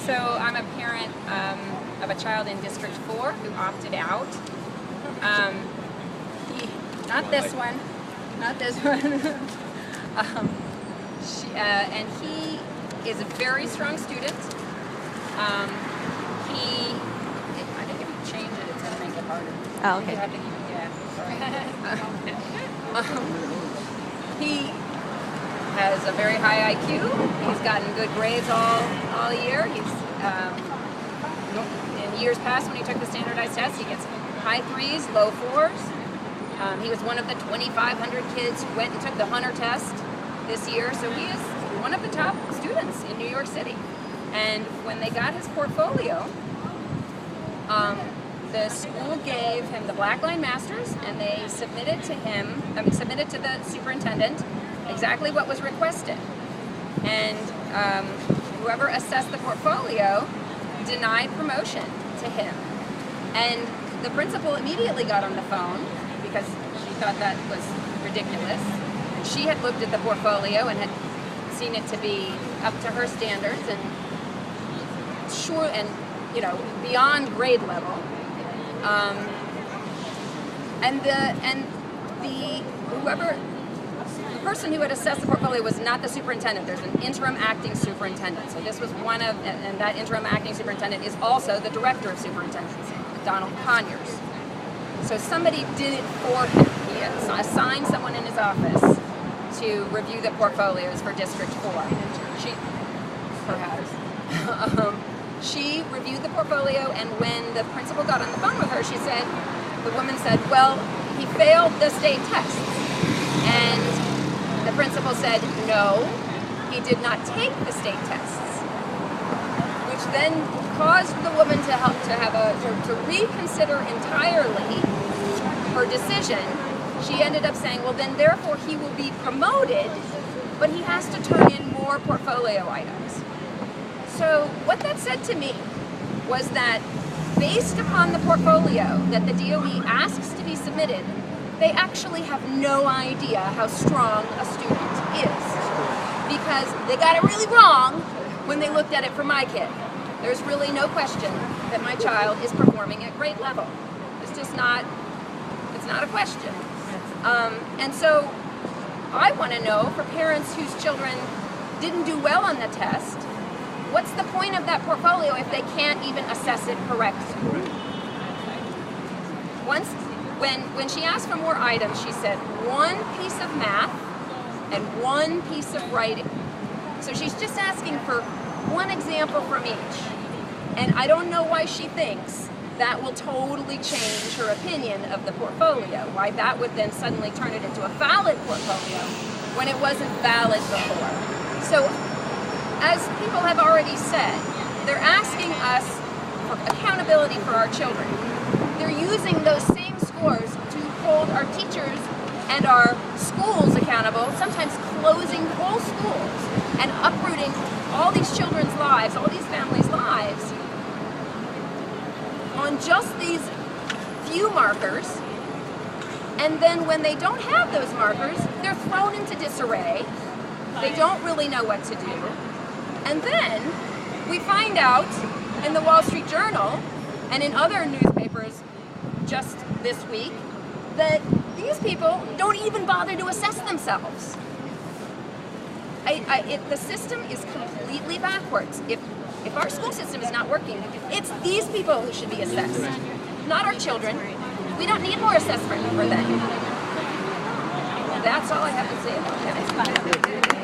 So I'm a parent of a child in District 4 who opted out. Not this one. And he is a very strong student. I think if you change it, it's going to make it harder. Oh, okay. He has a very high IQ. He's gotten good grades all year. He's in years past when he took the standardized test, he gets high 3s, low 4s. He was one of the 2,500 kids who went and took the Hunter test this year, so he is one of the top students in New York City. And when they got his portfolio, the school gave him the Black Line Masters, and they submitted to the superintendent exactly what was requested. And whoever assessed the portfolio denied promotion to him. And the principal immediately got on the phone because she thought that was ridiculous. She had looked at the portfolio and had seen it to be up to her standards and beyond grade level. The person who had assessed the portfolio was not the superintendent. There's an interim acting superintendent. So this was and that interim acting superintendent is also the director of superintendents, Donald Conyers. So somebody did it for him. He assigned someone in his office to review the portfolios for District 4. She reviewed the portfolio, and when the principal got on the phone with her, the woman said, well, he failed the state tests. And the principal said, no, he did not take the state tests, which then caused the woman to reconsider entirely her decision. She ended up saying, well, then therefore he will be promoted, but he has to turn in more portfolio items. So what that said to me was that based upon the portfolio that the DOE asks to be submitted, they actually have no idea how strong a student is, because they got it really wrong when they looked at it for my kid. There's really no question that my child is performing at grade level. It's not a question. And so I want to know, for parents whose children didn't do well on the test, what's the point of that portfolio if they can't even assess it correctly? When she asked for more items, she said one piece of math and one piece of writing. So she's just asking for one example from each. And I don't know why she thinks that will totally change her opinion of the portfolio, why that would then suddenly turn it into a valid portfolio when it wasn't valid before. So, as people have already said, they're asking us for accountability for our children. They're using those same scores to hold our teachers and our schools accountable, sometimes closing whole schools and uprooting all these children's lives, all these families' lives, on just these few markers. And then when they don't have those markers, they're thrown into disarray. They don't really know what to do. And then we find out in the Wall Street Journal and in other newspapers just this week that these people don't even bother to assess themselves. The system is completely backwards. If our school system is not working, it's these people who should be assessed, not our children. We don't need more assessment for them. That's all I have to say about that.